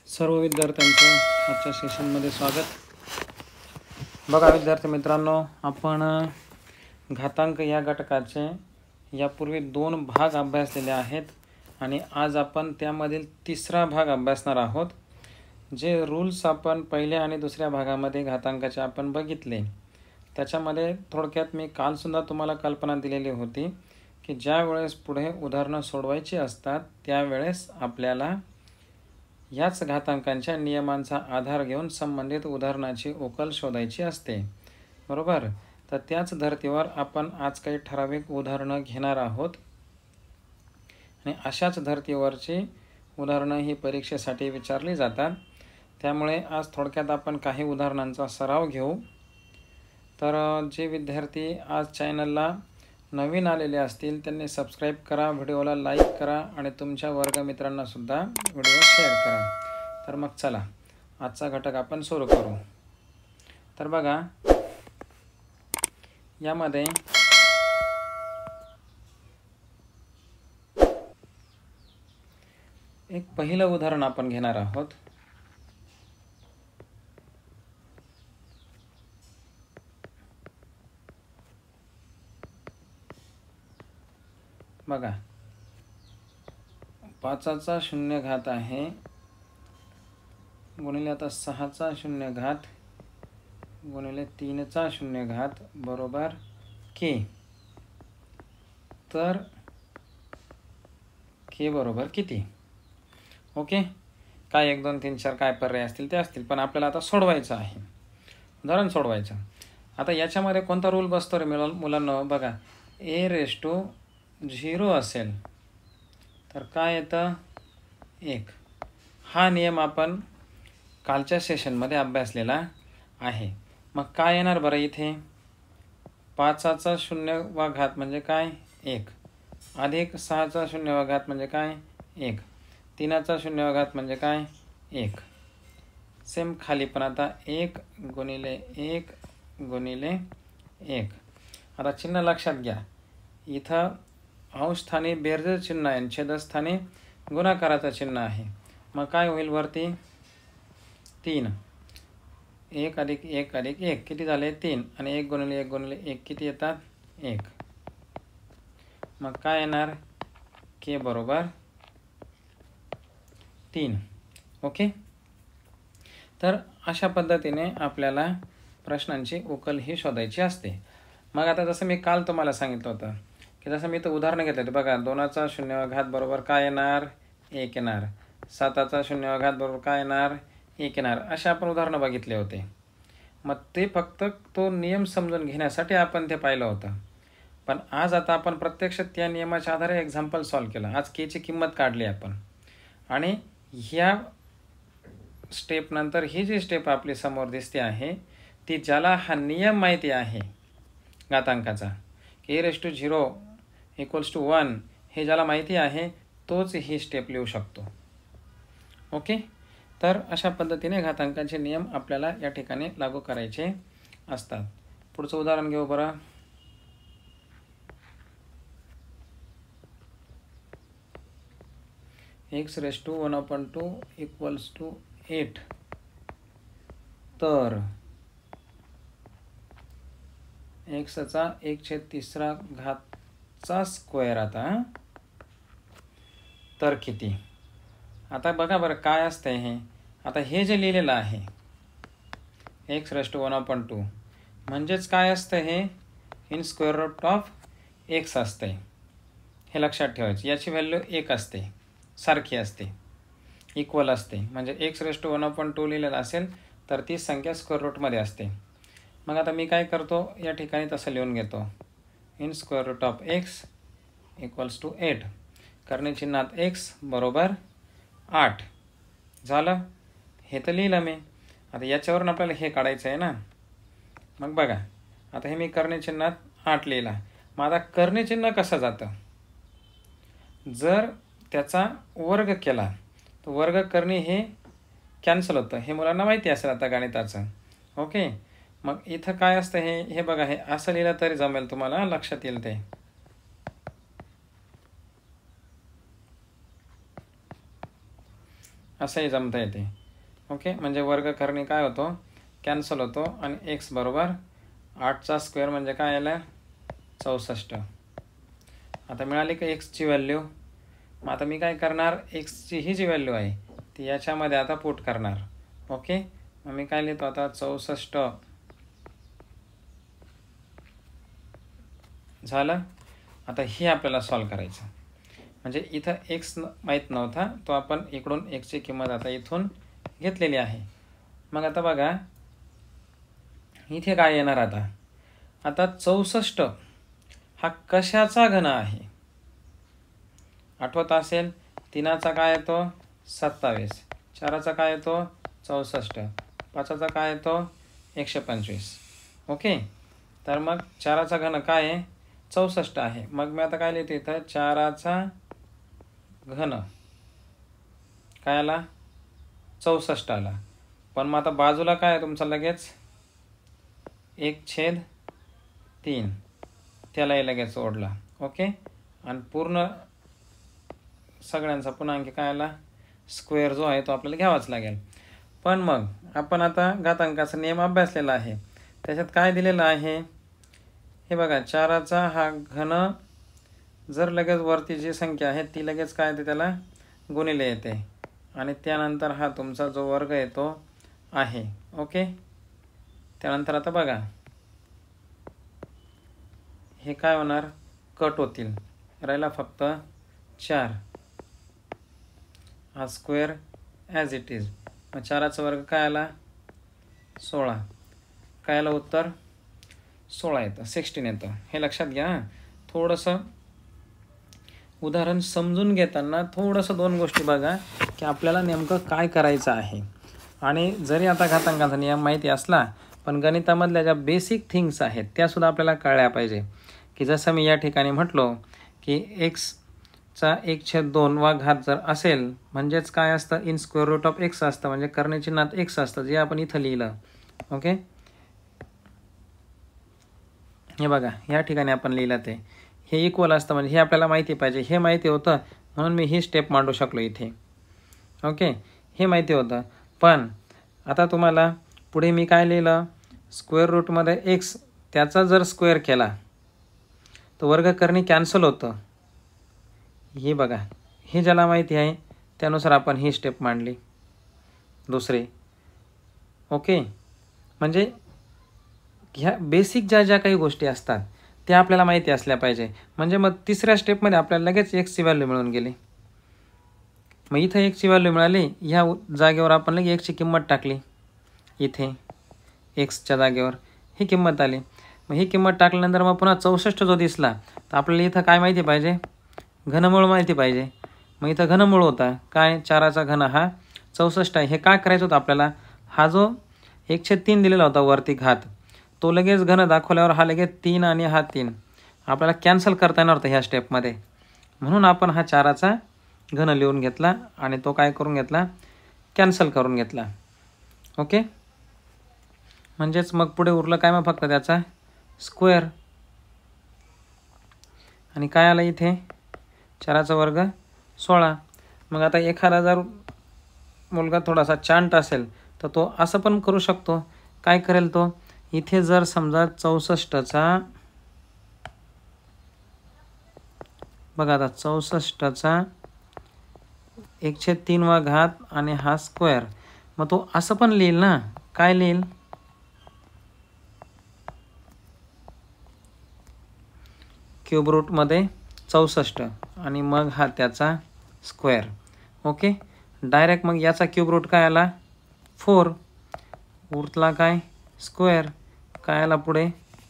सर्व विद्यार्थ्यांचं आजच्या सेशनमध्ये स्वागत। बघा विद्यार्थी मित्रांनो, आपण घातांक या घटकाचे यापूर्वी 2 भाग अभ्यासलेले आहेत आणि आज आपण त्यामधील तिसरा भाग अभ्यासणार आहोत। जे रूल्स आपण पहिल्या आणि दुसऱ्या भागामध्ये घातांकाचे आपण बघितले, त्याच्यामध्ये थोडक्यात मी कालसुद्धा तुम्हाला कल्पना दिलेली होती की ज्या वेळेस पुढे उदाहरणं सोडवायची असतात त्यावेळेस आपल्याला याच घातांकांच्या नियमांचा आधार घेऊन संबंधित उदाहरणाची उकल शोधायची असते, बरोबर। तर त्याच धर्तीवर आपण आज काही ठराविक उदाहरणं घेणार आहोत आणि अशाच धर्तीवरची उदाहरणं ही परीक्षेसाठी विचारली जातात। त्यामुळे आज थोडक्यात आपण काही उदाहरणांचा सराव घेऊ। तर जे विद्यार्थी आज चॅनलला नवीन आलेले असतील त्यांनी सबस्क्राईब करा, व्हिडिओला लाईक करा आणि तुमच्या वर्गमित्रांना सुद्धा व्हिडिओ शेअर करा। तर मग चला आजचा घटक आपण सुरू करू। तर बघा, यामध्ये एक पहिलं उदाहरण आपण घेणार आहोत। बघा, 5चा शून्य घात आहे गुणिले आता 6चा शून्य घात गुणिले 3चा शून्य घात बरोबर k। तर k बरोबर किती? ओके, काय 1 2 3 4 काय पर्याय असतील ते असतील, पण आपल्याला आता सोडवायचं आहे, उदाहरण सोडवायचं। आता याच्यामध्ये कोणता रूल बसतो रे मुलांना? बघा, a⁻0 असेल तर काय येतं? 1। हा नियम आपण कालच्या सेशनमध्ये अभ्यासलेला आहे। मग काय येणार बरं इथे? 5चा शून्यवा घात म्हणजे काय? 1 अधिक 6चा शून्यवा घात म्हणजे काय? 1 3चा शून्यवा घात म्हणजे काय? 1। सेम खाली पण आता 1 गुणिले 1 गुणिले 1। आता चिन्ह लक्षात घ्या, इथं अंशस्थानी बेरजेचं चिन्ह आहे, छेदस्थानी गुणाकाराचं चिन्ह आहे। मग काय होईल वरती? 3। 1 अधिक 1 अधिक 1 किती झाले? 3 आणि 1 गुणिले 1 गुणिले 1 किती येतात? 1। मग काय येणार? k बरोबर 3। ओके, तर अशा पद्धतीने आपल्याला प्रश्नांची उकल ही शोधायची असते। मग आता जसं मी काल तुम्हाला सांगितलं होतं की जसं मी इथं उदाहरणं घेतलं होतं, बघा 2चा शून्यवा घात बरोबर काय येणार? 1 येणार। 7चा शून्यवा घात बरोबर काय येणार? 1 येणार। अशा आपण उदाहरणं बघितले होते। मग ते फक्त तो नियम समजून घेण्यासाठी आपण ते पाहिलं होतं, पण आज आता आपण प्रत्यक्ष त्या नियमाच्या आधारे एक्झाम्पल सॉल्व केलं। आज केची किंमत काढली आपण आणि ह्या स्टेप नंतर ही जी स्टेप आपली समोर दिसते आहे ती ज्याला हा नियम माहिती आहे घातांकाचा a⁻0 = 1 हे ज्याला माहिती आहे तोच ही स्टेप लिहू शकतो। ओके, तर अशा पद्धतीने घातांकाचे नियम आपल्याला या ठिकाणी लागू करायचे असतात। पुढचं उदाहरण घेऊ बरं। x⁻1/2 = 8। तर xचा 1/3 घातचा स्क्वेअर आता तर किती? आता बघा बरं काय असतं हे। आता हे जे लिहिलेलं आहे x⁻1/2 म्हणजेच काय असतं? हे (x) असते, हे लक्षात ठेवायचे। याची व्हॅल्यू 1 असते, सारखी असते, इक्वल असते। म्हणजे x⁻1/2 लिहिलेलं असेल तर ती संख्या स्क्वेअर रूटमध्ये असते। मग आता मी काय करतो, या ठिकाणी तसं लिहून घेतो (x) = 8 करणे चिन्हात x बरोबर 8 झालं। हे तर लिहिलं मी। आता याच्यावरून आपल्याला हे काढायचं आहे ना। मग बघा, आता हे मी करणे चिन्हात 8 लिहिला। मग आता करणे चिन्ह कसं जातं? जर त्याचा वर्ग केला तर वर्ग करणे हे कॅन्सल होतं, हे मुलांना माहिती असेल आता गणिताचं। ओके, मग इथं काय असतं? हे बघा, हे असं लिहिलं तरी जमेल, तुम्हाला लक्षात येईल ते। असंही जमता येते. ओके, म्हणजे वर्ग करणे काय होतो, कॅन्सल होतो आणि x बरोबर 8चा स्क्वेअर म्हणजे काय आलं 64. आता मिळाली का एक्सची व्हॅल्यू. मग आता मी काय करणार, एक्सची ही जी व्हॅल्यू आहे ती याच्यामध्ये आता पुट करणार. ओके, मग मी काय लिहितो आता 64 झालं. आता हे आपल्याला सॉल्व करायचं. म्हणजे इथं एक्स माहीत नव्हता, तो आपण इकडून एक्सची किंमत आता इथून घेतलेली आहे. मग आता बघा इथे काय येणार आता. आता 64 हा कशाचा घन आहे. आठवत असेल 3चा काय येतो 27, 4चा काय येतो 64, 5चा काय येतो 125. ओके, तर मग 4चा घन काय आहे 64 आहे. मग मी आता काय लिहितो इथं 4चा घन काय आला 64 आला. पण मग आता बाजूला काय आहे तुमचा लगेच 1/3 त्यालाही लगेच ओढला. ओके, आणि पूर्ण सगळ्यांचा पुन्हा आणखी काय आला स्क्वेअर जो आहे तो आपल्याला घ्यावाच लागेल. पण मग आपण आता घातांकाचा नियम अभ्यासलेला आहे. त्याच्यात काय दिलेलं आहे हे बघा. 4चा हा घन जर लगेच वरती जी संख्या आहे ती लगेच काय येते त्याला गुणिले येते आणि त्यानंतर हा तुमचा जो वर्ग येतो आहे. ओके, त्यानंतर आता बघा हे काय होणार कट होतील, राहिला फक्त 4. हा स्क्वेअर ॲज इट इज. मग 4चा वर्ग काय आला 16. काय आलं उत्तर 16 येतं, 16 येतं. हे लक्षात घ्या. थोडंसं उदाहरण समजून घेताना थोडंसं 2 गोष्टी बघा की आपल्याला नेमकं काय करायचं आहे. आणि जरी आता घातांकाचा नियम माहिती असला पण गणितामधल्या ज्या बेसिक थिंग्स आहेत त्यासुद्धा आपल्याला कळल्या पाहिजे. की जसं मी या ठिकाणी म्हटलो की एक्सचा 1/2 वा घात जर असेल म्हणजेच काय असतं in square root of X असतं, म्हणजे करणे चिन्हात एक्स असतं, जे आपण इथं लिहिलं. ओके, हे बघा या ठिकाणी आपण लिहिलं ते हे इक्वल असतं, म्हणजे हे आपल्याला माहिती पाहिजे. हे माहिती होतं म्हणून मी ही स्टेप मांडू शकलो इथे. ओके, हे माहिती होतं. पण आता तुम्हाला पुढे मी काय लिहिलं स्क्वेअर रूटमध्ये एक्स त्याचा जर स्क्वेअर केला तर वर्ग करणे कॅन्सल होतं. हे बघा हे ज्याला माहिती आहे त्यानुसार आपण ही स्टेप मांडली दुसरे. ओके, म्हणजे ह्या बेसिक ज्या काही गोष्टी असतात त्या आपल्याला माहिती असल्या पाहिजे. म्हणजे मग तिसऱ्या स्टेपमध्ये आपल्याला लगेच एक्सची व्हॅल्यू मिळून गेली. मग इथं एक्सची व्हॅल्यू मिळाली, ह्या जागेवर आपण लगेच एक्सची किंमत टाकली. इथे एक्सच्या जागेवर ही किंमत आली. मग ही किंमत टाकल्यानंतर मग पुन्हा 64 जो दिसला तर आपल्याला इथं काय माहिती पाहिजे घनमूळ माहिती पाहिजे. मग इथं घनमूळ होता काय 4चा घन हा 64 आहे. हे काय करायचं होतं आपल्याला, हा जो 1/3 दिलेला होता वरती घात तो लगेच घन दाखवल्यावर हा लगेच 3 आणि हा 3 आपल्याला कॅन्सल करता येणार होतं ह्या स्टेपमध्ये. म्हणून आपण हा 4चा घन लिहून घेतला आणि तो काय करून घेतला कॅन्सल करून घेतला. ओके, म्हणजेच मग पुढे उरलं काय मग फक्त त्याचा स्क्वेअर. आणि काय आलं इथे 4चा वर्ग 16. मग आता एखादा जर मुलगा थोडासा चांट असेल तर तो असं पण करू शकतो. काय करेल तो इथे जर समजा 64चा बघा आता 64चा 1/3 वा घात आणि हा स्क्वेअर. मग तो असं पण लिहिल ना, काय लिहिल क्यूब रूटमध्ये 64 आणि मग हा त्याचा स्क्वेअर. ओके, डायरेक्ट मग याचा क्यूब रूट काय आला 4, उरला काय स्क्वेअर, काय आला पुढे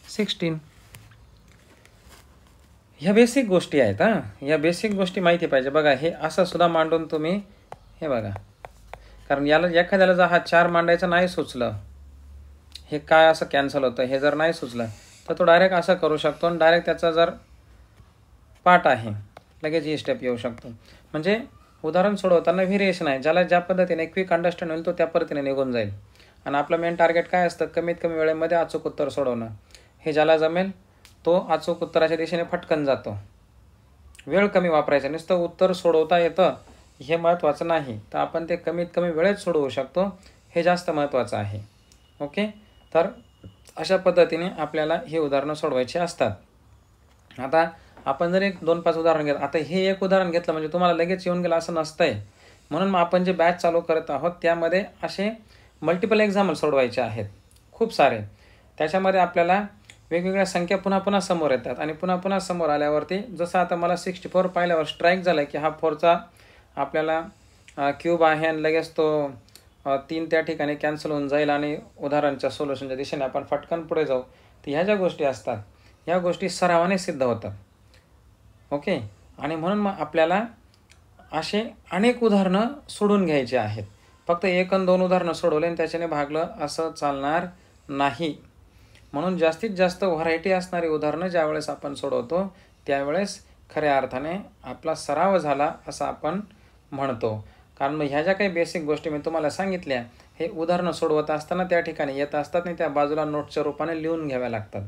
16. ह्या बेसिक गोष्टी आहेत. या बेसिक गोष्टी माहिती पाहिजे. बघा हे असं सुद्धा मांडून तुम्ही हे बघा, कारण याला एखाद्याला जर हा 4 मांडायचं नाही सुचलं, हे काय असं कॅन्सल होतं हे जर नाही सुचलं तर तो डायरेक्ट असं करू शकतो आणि डायरेक्ट त्याचा जर पार्ट आहे लगेच ही स्टेप येऊ शकतो. म्हणजे उदाहरण सोडवताना व्हेरिएशन आहे. ज्याला ज्या पद्धतीने क्विक अंडरस्टँड होईल तो त्या पद्धतीने निघून जाईल. आणि आपलं मेन टार्गेट काय असतं कमीत कमी वेळेमध्ये अचूक उत्तर सोडवणं. हे ज्याला जमेल तो अचूक उत्तराच्या दिशेने फटकन जातो. वेळ कमी वापरायचा, नुसतं उत्तर सोडवता येतं हे महत्त्वाचं नाही, तर आपण ते कमीत कमी वेळेत सोडवू शकतो, हे जास्त महत्त्वाचं आहे. ओके, तर अशा पद्धतीने आपल्याला ही उदाहरणं सोडवायची असतात. आता आपण जर 1-2-5 उदाहरण घेतलं, आता हे एक उदाहरण घेतलं म्हणजे तुम्हाला लगेच येऊन गेलं असं नसतंय. म्हणून मग आपण जे बॅच चालू करत आहोत त्यामध्ये असे मल्टिपल एक्झाम्पल सोडवायचे आहेत, खूप सारे. त्याच्यामध्ये आपल्याला वेगवेगळ्या संख्या पुन्हा पुन्हा समोर येतात आणि पुन्हा पुन्हा समोर आल्यावरती जसं आता मला 64 पाहिल्यावर स्ट्राईक झालं की हा 4चा आपल्याला क्यूब आहे आणि लगेच तो 3 त्या ठिकाणी कॅन्सल होऊन जाईल आणि उदाहरणाच्या सोल्युशनच्या दिशेने आपण फटकन पुढे जाऊ. तर ह्या ज्या गोष्टी असतात ह्या गोष्टी सरावाने सिद्ध होतात. ओके, आणि म्हणून मग आपल्याला असे अनेक उदाहरणं सोडून घ्यायची आहेत. फक्त 1 आणि 2 उदाहरणं सोडवले आणि त्याच्याने भागलं असं चालणार नाही. म्हणून जास्तीत जास्त व्हरायटी असणारी उदाहरणं ज्यावेळेस आपण सोडवतो त्यावेळेस खऱ्या अर्थाने आपला सराव झाला असं आपण म्हणतो. कारण मग ह्या ज्या काही बेसिक गोष्टी मी तुम्हाला सांगितल्या, हे उदाहरणं सोडवत असताना त्या ठिकाणी येत असतात आणि त्या बाजूला नोट्सच्या रूपाने लिहून घ्याव्या लागतात.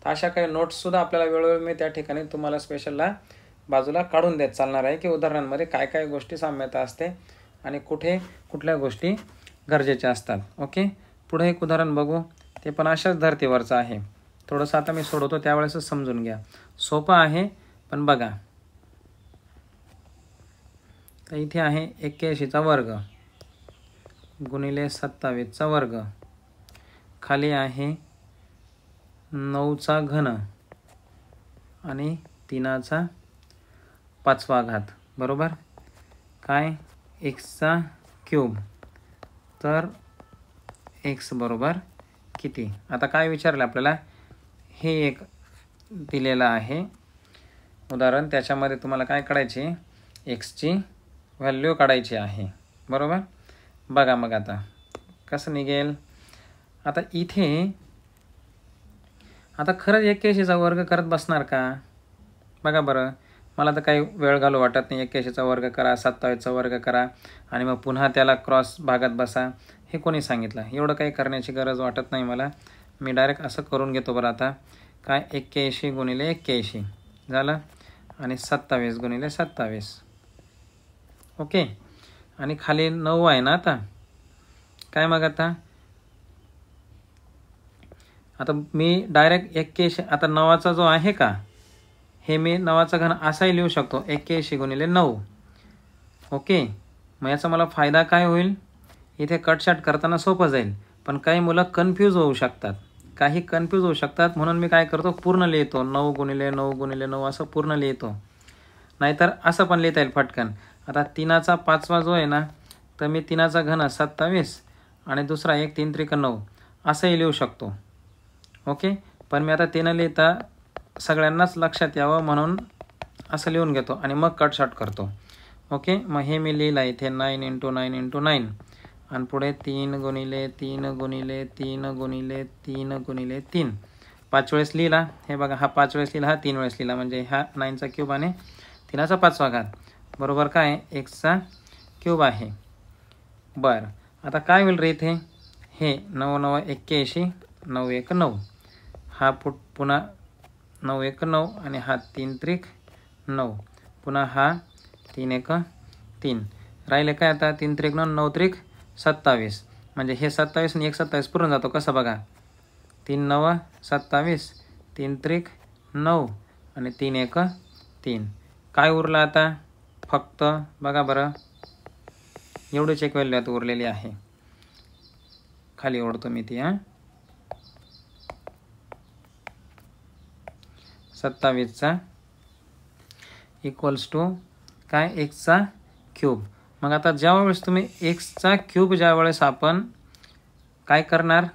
तर अशा काही नोट्ससुद्धा आपल्याला वेळोवेळी मी त्या ठिकाणी तुम्हाला स्पेशलला बाजूला काढून देत चालणार आहे की उदाहरणांमध्ये काय काय गोष्टी साम्यता असते आणि कुठे कुठल्या गोष्टी गरजेच्या असतात. ओके, पुढे एक उदाहरण बघू. ते पण अशाच धर्तीवरचं आहे. थोडंसं आता मी सोडवतो त्यावेळेसच समजून घ्या. सोपं आहे पण बघा. तर इथे आहे 81चा वर्ग गुणिले 27चा वर्ग, खाली आहे 9चा घन आणि 3चा 5वा घात, बरोबर. काय एक्सचा क्यूब, तर एक्स बरोबर किती. आता काय विचारलं आपल्याला, हे एक दिलेलं आहे उदाहरण. त्याच्यामध्ये तुम्हाला काय काढायचे, एक्सची व्हॅल्यू काढायची आहे, बरोबर. बघा मग आता कसं निघेल. आता इथे आता खरंच 81चा वर्ग करत बसणार का, बघा बरं. मला तर काही वेळ घालू वाटत नाही. 81चा वर्ग करा, 27चा वर्ग करा आणि मग पुन्हा त्याला क्रॉस भागात बसा, हे कोणी सांगितलं. एवढं काही करण्याची गरज वाटत नाही मला. मी डायरेक्ट असं करून घेतो बरं. आता काय 81 गुणिले 81 झालं आणि 27 गुणिले 27. ओके, आणि खाली 9 आहे ना. आता काय मग आता मी डायरेक्ट 81, आता 9चा जो आहे का, हे मी 9चा घन असाही लिहू शकतो, 81 गुणिले 9. ओके, मग याचा मला फायदा काय होईल, इथे कटशाट करताना सोपं जाईल. पण काही मुलं कन्फ्यूज होऊ शकतात, म्हणून मी काय करतो, पूर्ण लिहितो. 9 गुणिले 9 गुणिले 9 असं पूर्ण लिहितो. नाहीतर असं पण लिहिता येईल फटकन. आता 3चा 5वा जो आहे ना, तर मी 3चा घन 27 आणि दुसरा 1 3 त्रिक 9 असंही लिहू शकतो. ओके, पण मी आता 3 लिहिता सगळ्यांनाच लक्षात यावं म्हणून असं लिहून घेतो आणि मग कट शॉर्ट करतो. ओके, मग हे मी लिहिलं इथे 9 × 9 × 9 आणि पुढे 3 गुणिले 3 गुणिले 3 गुणिले 3 गुणिले 3 5 वेळेस लिहिला. हे बघा, हा 5 वेळेस लिहिला, हा 3 वेळेस लिहिला, म्हणजे हा 9चा क्यूब आणि 3चा 5वा घात बरोबर काय एक्सचा क्यूब आहे. बरं, आता काय होईल रे इथे, हे 9 9 81 9 1 9, हा पुन्हा 9 1 9 आणि हा 3 त्रिक 9, पुन्हा हा 3 1 3 राहिले काय. आता 3 त्रिक 9 9 त्रिक 27, म्हणजे हे 27 आणि 1 27 पुरून जातो. कसं बघा, 3 9 27, 3 त्रिक 9 आणि 3 1 3. काय उरलं आता, फक्त बघा बरं, एवढीच एक व्हॅल्यू आता उरलेली आहे. खाली ओढतो मी ती. 27चा इक्वल्स टू काय एक्सचा क्यूब. मग आता ज्यावेळेस तुम्ही एक्सचा क्यूब ज्यावेळेस आपण काय करणार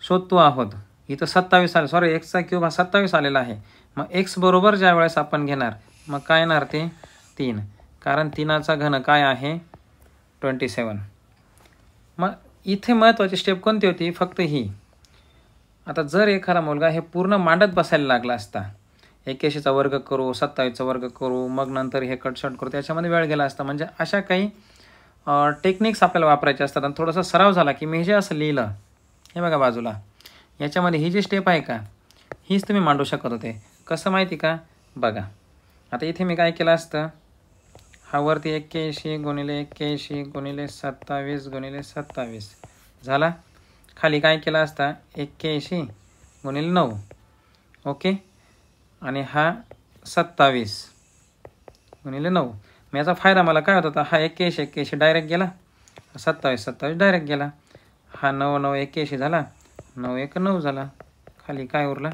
शोधतो आहोत, इथं 27 आले, सॉरी एक्सचा क्यूब हा 27 आलेला आहे. मग एक्स बरोबर ज्यावेळेस आपण घेणार, मग काय येणार ते 3, कारण 3चा घन काय आहे 27. मग इथे महत्त्वाची स्टेप कोणती होती, फक्त ही. आता जर एखादा मुलगा हे पूर्ण मांडत बसायला लागला असता, 81चा वर्ग करू, 27चा वर्ग करू, मग नंतर हे कटशॉट करू, त्याच्यामध्ये वेळ गेला असता. म्हणजे अशा काही टेक्निक्स आपल्याला वापरायचे असतात. आणि थोडासा सराव झाला की मी जे असं लिहिलं, हे बघा बाजूला, याच्यामध्ये ही जी स्टेप आहे का, हीच तुम्ही मांडू शकत होते. कसं माहिती का, बघा. आता इथे मी काय केलं असतं, हा वरती 81 गुणिले 81 गुणिले 27 गुणिले 27 झाला. खाली काय केला असता 81 गुणिले 9. ओके. आणि हा 27 गुणिले 9. मग याचा फायदा मला काय होता, हा 81 डायरेक्ट गेला, 27 डायरेक्ट गेला. हा 9 81 झाला, 9 1 9 झाला. खाली काय उरला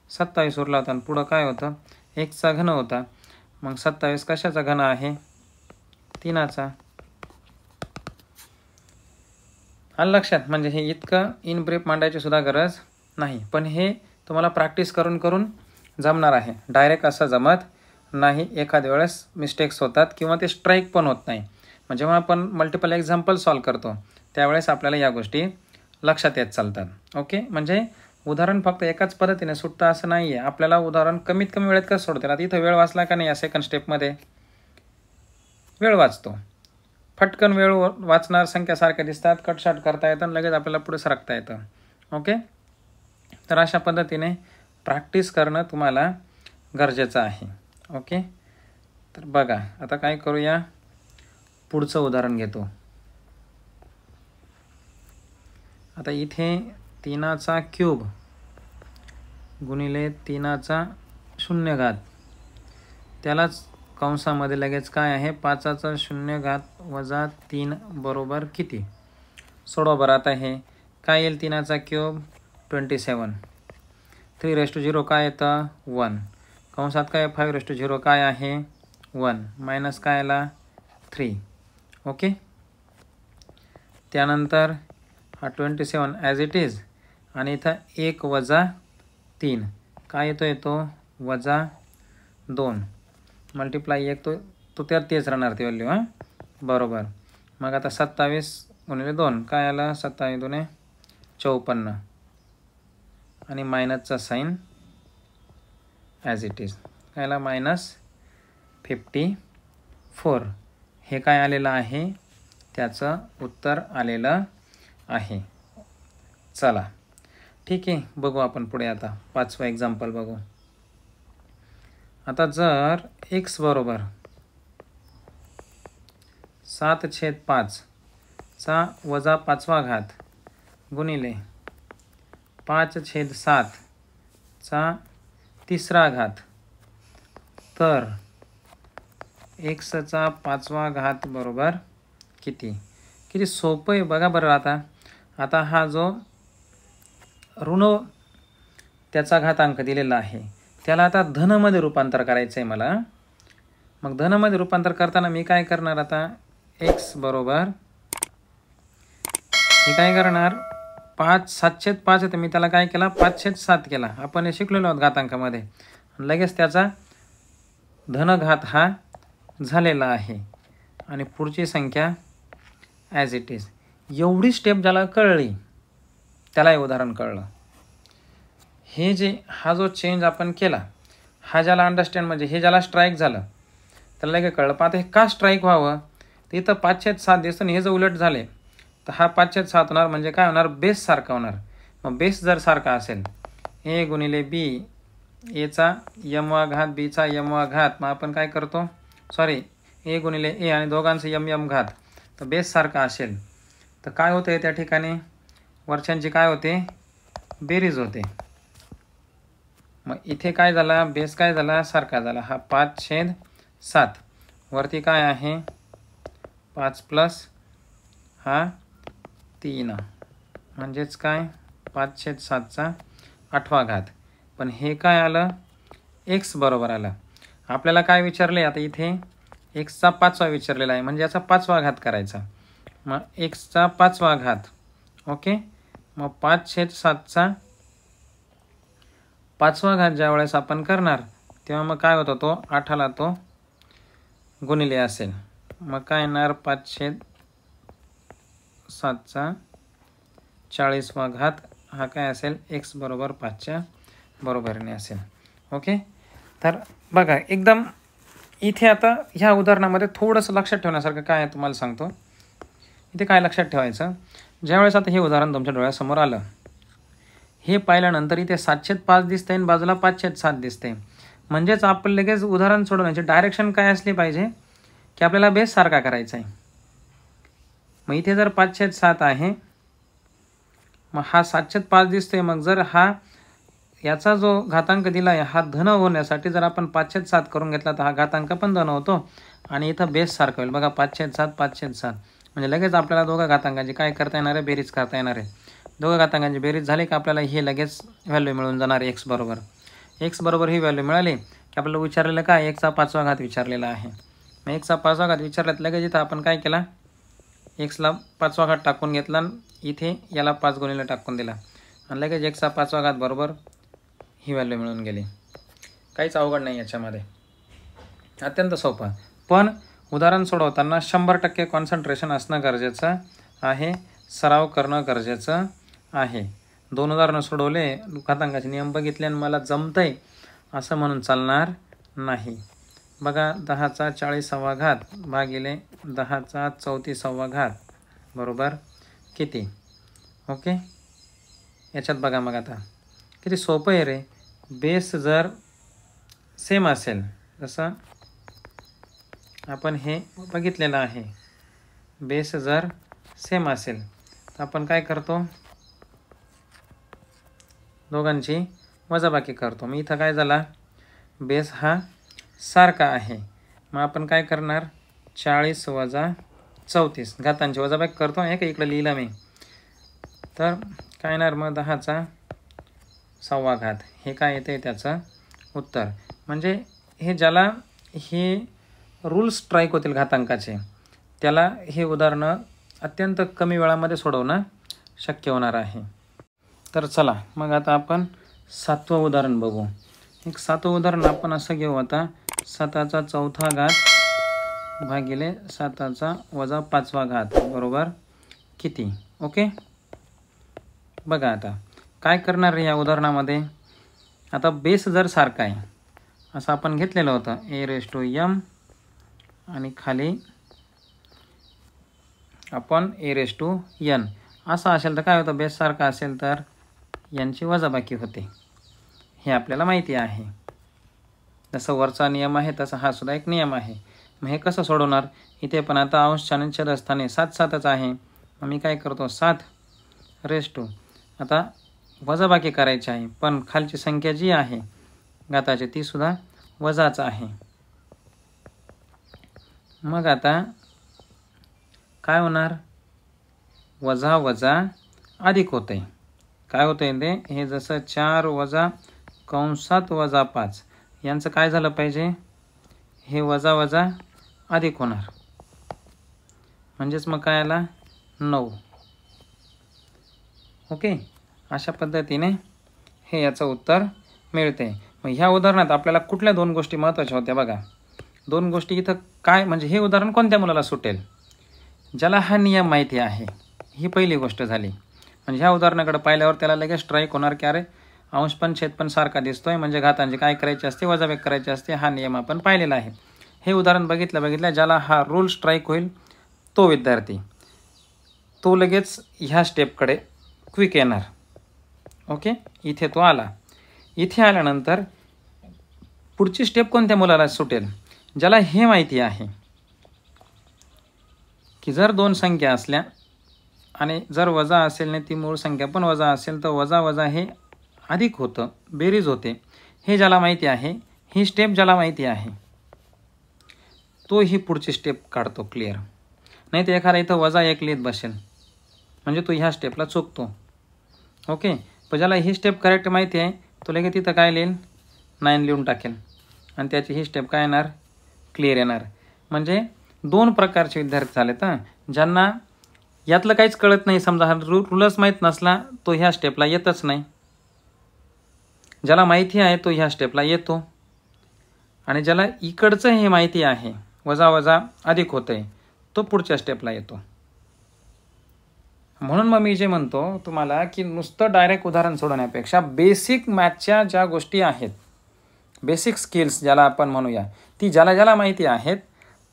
27 उरला होता. आणि पुढं काय होतं 1चा घन होता. मग 27 कशाचा घन आहे 3चा. आलं लक्षात. म्हणजे हे इतकं इन ब्रीफ मांडायची सुद्धा गरज नाही, पण हे तुम्हाला प्रॅक्टिस करून करून जमणार आहे. डायरेक्ट असं जमत नाही. एखाद्या वेळेस मिस्टेक्स होतात किंवा ते स्ट्राईक पण होत नाही. मग जेव्हा आपण मल्टिपल एक्झाम्पल सॉल्व करतो त्यावेळेस आपल्याला या गोष्टी लक्षात येत चालतात. ओके. म्हणजे उदाहरण फक्त एकाच पद्धतीने सुटतं असं नाही आहे. आपल्याला उदाहरण कमीत कमी वेळेत कसं सोडते. आता इथं वेळ वाचला का नाही, या सेकंड स्टेपमध्ये वेळ वाचतो. फटकन वेळ वाचणार संख्या सारख्या दिसतात, कटशाट करता येतं आणि लगेच आपल्याला पुढे सरकता येतं. ओके. तर अशा पद्धतीने प्रॅक्टिस करणं तुम्हाला गरजेचं आहे. ओके. तर बघा आता काय करूया, पुढचं उदाहरण घेतो. आता इथे 3चा क्यूब गुणिले 3चा शून्य घात, त्यालाच कंसामध्ये लगेच काय आहे 5चा शून्य घात वजा 3 बरोबर किती. सोडवा बरं. आता हे काय येईल 3चा क्यूब 27. 3 काय येतं 1. कंसात काय 5 काय आहे 1 मायनस काय आला 3. ओके. त्यानंतर हा 27 ॲज इट इज आणि इथं 1 वजा 3 काय येतो वजा 2 मल्टिप्लाय 1 तो त्यात तेच राहणार ती व्हॅल्यू. बरोबर. मग आता 27 गुणिले 2 काय आलं 27 2 54 आणि मायनसचा साईन ॲज इट इज काय आला -54. हे काय आलेलं आहे त्याचं उत्तर आलेलं आहे. चला ठीक आहे, बघू आपण पुढे. आता 5वं एक्झाम्पल बघू. आता जर x बरोबर 7/5 चा वजा 5वा घात गुणिले 5/7 चा 3रा घात, तर xचा 5वा घात बरोबर किती. किती सोपं आहे बघा बरं. आता हा जो ऋण त्याचा घातांक दिलेला आहे त्याला आता धनमध्ये रूपांतर करायचं आहे मला. मग धनमध्ये रूपांतर करताना मी काय करणार, आता x बरोबर मी काय करणार 5/7 तर मी त्याला काय केला 5/7 केला. आपण हे शिकलेलो आहोत घातांकामध्ये. लगेच त्याचा धनघात हा झालेला आहे आणि पुढची संख्या ॲज इट इज. एवढी स्टेप ज्याला कळली त्याला हे उदाहरण कळलं. हे जे हा जो चेंज आपण केला हा ज्याला अंडरस्टँड म्हणजे हे ज्याला स्ट्राईक झालं त्याला लगेच कळलं. पण आता हे का स्ट्राईक व्हावं, तर इथं 5/7 दिसतं आणि हे जर उलट झाले तर हा 5/7 होणार. म्हणजे काय होणार बेस सारखा होणार. मग बेस जर सारखा असेल a गुणिले b, एचा यमवा घात बीचा यमवा घात, मग आपण काय करतो a गुणिले a आणि दोघांचं यम घात, तर बेस सारखा असेल तर काय होते त्या ठिकाणी वर्षांची काय होते बेरीज होते. मग इथे काय झाला बेस काय झाला सारखा झाला. हा 5/7 वरती काय आहे 5 प्लस हा 3 म्हणजेच काय 5/7 चा 8वा घात. पण हे काय आलं x बरोबर आलं. आपल्याला काय विचारले आता इथे x चा 5वा विचारलेला आहे म्हणजे याचा 5वा घात करायचा. मग x चा 5वा घात. ओके. मग 5/7 चा 5वा घात ज्या वेळेस आपण करणार तेव्हा मग काय होतं तो 8ला तो गुणिले असेल. मग काय येणार 5/7 चा 40वा घात हा काय असेल x बरोबर 5च्या बरोबरीने असेल. ओके. तर बघा एकदम इथे आता ह्या उदाहरणामध्ये थोडंसं लक्षात ठेवण्यासारखं काय आहे तुम्हाला सांगतो. इथे काय लक्षात ठेवायचं, ज्यावेळेस आता हे उदाहरण तुमच्या डोळ्यासमोर आलं हे पाहिल्यानंतर इथे 7/5 दिसतंय आणि बाजूला 5/7 दिसते. म्हणजेच आपण लगेच उदाहरण सोडवण्याची डायरेक्शन काय असली पाहिजे की आपल्याला बेस सारखा करायचा आहे. मग इथे जर 5/7 आहे, मग हा 7/5 दिसतोय. मग जर हा याचा जो घातांक दिला आहे हा धन होण्यासाठी जर आपण 5/7 करून घेतला तर हा घातांक पण धन होतो आणि इथं बेस सारखं होईल. बघा 5/7 5/7 म्हणजे लगेच आपल्याला दोघं घातांकांची काय करता येणार आहे, बेरीज करता येणार आहे. दोघं घातांकांची बेरीज झाली की आपल्याला हे लगेच व्हॅल्यू मिळून जाणार आहे. एक्स बरोबर ही व्हॅल्यू मिळाली की आपल्याला विचारलेलं काय, 1/5 घात विचारलेला आहे. मग 1/5 घात विचारल्यात लगेच इथं आपण काय केला, एक्सला 5वा घात टाकून घेतला आणि इथे याला 5 गुणिले टाकून दिला आणि लगेच 1/5 घात बरोबर ही व्हॅल्यू मिळून गेली. काहीच अवघड नाही याच्यामध्ये, अत्यंत सोपं. पण उदाहरण सोडवताना 100% कॉन्सन्ट्रेशन असणं गरजेचं आहे, सराव करणं गरजेचं आहे. 2 उदाहरणं सोडवले, घातांकाचे नियम बघितले आणि मला जमतंय असं म्हणून चालणार नाही. बघा 10चा 40वा घात भागिले 10चा 34वा घात बरोबर किती. ओके, याच्यात बघा मग आता किती सोपं आहे रे. बेस जर सेम असेल, जसं आपण हे बघितलेलं आहे, बेस जर सेम असेल तर आपण काय करतो, दोघांची वजाबाकी करतो. मी इथं काय झाला, बेस हा सारखा आहे. मग आपण काय करणार, 40 - 34 घातांची वजाबाकी करतो. हे का इकडं लिहिलं मी, तर काय येणार मग 10चा 6वा घात. हे काय येते त्याचं उत्तर. म्हणजे हे ज्याला हे रूल स्ट्राईक होतील घातांकाचे, त्याला हे उदाहरणं अत्यंत कमी वेळामध्ये सोडवणं शक्य होणार आहे. तर चला मग आता आपण 7वं उदाहरण बघू. एक 7वं उदाहरण आपण असं घेऊ आता, 7चा 4था घात भागिले 7चा - 5वा घात बरोबर किती. ओके, बघा आता काय करणार या उदाहरणामध्ये. आता बेस जर सारखा आहे असं आपण घेतलेलं होतं, a⁻m आणि खाली आपण a⁻n असं असेल तर काय होतं, बेस सारखा असेल तर यांची वजाबाकी होते. हे आपल्याला माहिती आहे. जसं वरचा नियम आहे तसा हा सुद्धा एक नियम आहे. मग हे कसं सोडवणार, इथे पण आता अंश आणि छेदस्थानी 7 आहे. मग मी काय करतो, 7 आता वजाबाकी करायची आहे, पण खालची संख्या जी आहे घाताची ती सुद्धा वजाच आहे. मग आता काय होणार, वजा वजा अधिक होते. काय होतंय ते, हे जसं 4 - 5 यांचं काय झालं पाहिजे, हे वजा वजा अधिक होणार. म्हणजेच मग काय आला 9. ओके, अशा पद्धतीने हे याचं उत्तर मिळते. मग ह्या उदाहरणात आपल्याला कुठल्या 2 गोष्टी महत्त्वाच्या होत्या बघा. 2 गोष्टी इथं काय, म्हणजे हे उदाहरण कोणत्या मुलाला सुटेल, ज्याला हा नियम माहिती आहे. ही पहिली गोष्ट झाली. म्हणजे ह्या उदाहरणाकडे पाहिल्यावर त्याला लगेच स्ट्राईक होणार की अरे अंश पण छेद पण सारखा दिसतोय, म्हणजे घातांची काय करायची असते, वजाबाकी करायची असते. हा नियम आपण पाहिलेला आहे. हे उदाहरण बघितल्या ज्याला हा रूल स्ट्राईक होईल तो विद्यार्थी, तो लगेच ह्या स्टेपकडे क्विक येणार. ओके, इथे तो आला. इथे आल्यानंतर पुढची स्टेप कोणत्या मुलाला सुटेल, ज्याला हे माहिती आहे की जर 2 संख्या असल्या आणि जर वजा असेल नाही ती मूळ संख्या पण वजा असेल तर वजा वजा हे अधिक होतं, बेरीज होते. हे ज्याला माहिती आहे, ही स्टेप ज्याला माहिती आहे, तो ही पुढची स्टेप काढतो क्लिअर. नाही तर एखादा इथं -1 लिहित बसेल, म्हणजे तो ह्या स्टेपला चुकतो. ओके, पण ज्याला ही स्टेप करेक्ट माहिती आहे तो लगेच तिथं काय लिहिल, 9 लिहून टाकेल आणि त्याची ही स्टेप काय येणार, क्लिअर येणार. म्हणजे 2 प्रकारचे विद्यार्थी झालेत. ज्यांना यातलं काहीच कळत नाही, समजा हा रूलच माहीत नसला तो ह्या स्टेपला येतच नाही. ज्याला माहिती आहे तो ह्या स्टेपला येतो आणि ज्याला इकडचं हे माहिती आहे वजा वजा अधिक होतंय तो पुढच्या स्टेपला येतो. म्हणून मग मी जे म्हणतो तुम्हाला की नुसतं डायरेक्ट उदाहरण सोडवण्यापेक्षा बेसिक मॅथच्या ज्या गोष्टी आहेत, बेसिक स्किल्स ज्याला आपण म्हणूया, ती ज्याला माहिती आहेत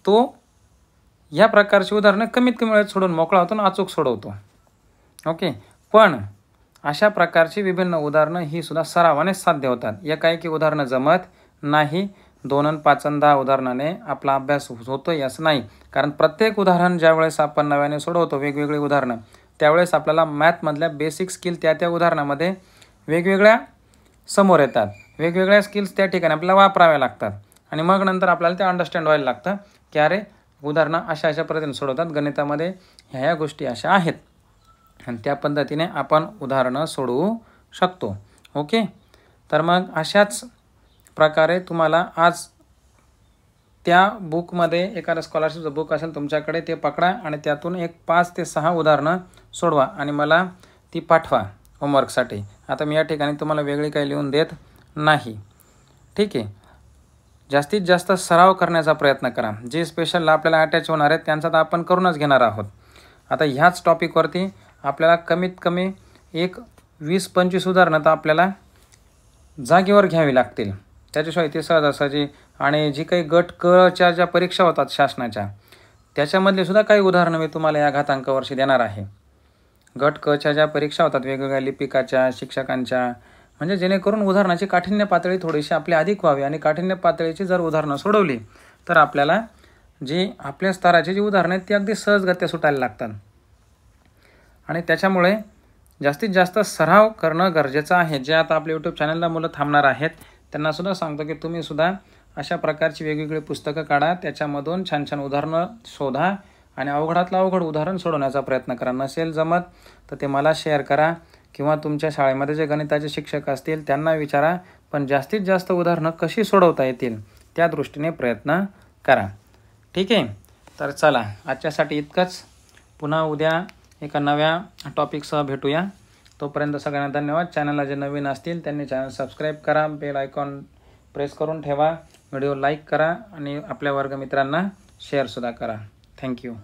तो या प्रकारची उदाहरणं कमीत कमी वेळेत सोडून मोकळा होतो आणि अचूक सोडवतो. ओके, पण अशा प्रकारची विभिन्न उदाहरणं ही सुद्धा सरावाने साध्य होतात. एकाएकी उदाहरणं जमत नाही. 2 आणि 5 आणि 10 उदाहरणाने आपला अभ्यास होतो असं नाही. कारण प्रत्येक उदाहरण ज्यावेळेस आपण नव्याने सोडवतो वेगवेगळी उदाहरणं, त्यावेळेस आपल्याला मॅथमधल्या बेसिक स्किल त्या उदाहरणामध्ये वेगवेगळ्या समोर येतात. वेगवेगळ्या स्किल्स त्या ठिकाणी आपल्याला वापराव्या लागतात आणि मग नंतर आपल्याला ते अंडरस्टँड व्हायला लागतं की अरे उदाहरणं अशा पद्धतीने सोडवतात, गणितामध्ये ह्या गोष्टी अशा आहेत आणि त्या पद्धतीने आपण उदाहरणं सोडवू शकतो. ओके. तर मग अशाच प्रकारे तुम्हाला आज त्या बुकमध्ये एखादं स्कॉलरशिपचं बुक असेल तुमच्याकडे, ते पकडा आणि त्यातून एक 5 ते 6 उदाहरणं सोडवा आणि मला ती पाठवा होमवर्कसाठी. आता मी या ठिकाणी तुम्हाला वेगळी काही लिहून देत नाही. ठीक आहे. जास्तीत जास्त सराव करण्याचा प्रयत्न करा. जे स्पेशल आपल्याला अटॅच होणार आहेत त्यांचा तर आपण करूनच घेणार आहोत. आता ह्याच टॉपिकवरती आपल्याला कमीत कमी एक 20-25 उदाहरणं तर आपल्याला जागेवर घ्यावी लागतील. त्याच्याशिवाय ते सहजासहजी आणि जी काही गट कच्या ज्या परीक्षा होतात शासनाच्या, त्याच्यामधले सुद्धा काही उदाहरणं मी तुम्हाला या घातांकावर्षी देणार आहे. गट कच्या ज्या परीक्षा होतात वेगवेगळ्या लिपिकाच्या, शिक्षकांच्या, म्हणजे जेणेकरून उदाहरणाची काठिण्य पातळी थोडीशी आपली अधिक व्हावी आणि काठिण्य पातळीची जर उदाहरणं सोडवली तर आपल्याला जी आपल्या स्तराची जी उदाहरणं आहेत ती अगदी सहजगत्या सुटायला लागतात. आणि त्याच्यामुळे जास्तीत जास्त सराव करणं गरजेचं आहे. जे आता आपल्या यूट्यूब चॅनलला मुलं थांबणार आहेत त्यांनासुद्धा सांगतो की तुम्हीसुद्धा अशा प्रकारची वेगवेगळी पुस्तकं काढा, त्याच्यामधून छान छान उदाहरणं शोधा आणि अवघडातलं अवघड उदाहरण सोडवण्याचा प्रयत्न करा. नसेल जमत तर ते मला शेअर करा किंवा तुमच्या शाळेमध्ये जे गणिताचे शिक्षक असतील त्यांना विचारा. पण जास्तीत जास्त उदाहरणं कशी सोडवता येतील त्या दृष्टीने प्रयत्न करा. ठीक आहे. तर चला आजच्यासाठी इतकंच. पुन्हा उद्या एका नव्या टॉपिकसह भेटूया. तोपर्यंत सगळ्यांना धन्यवाद. चॅनलला जे नवीन असतील त्यांनी चॅनल सबस्क्राईब करा, बेल आयकॉन प्रेस करून ठेवा, व्हिडिओ लाईक करा आणि आपल्या वर्गमित्रांना शेअरसुद्धा करा. थँक्यू.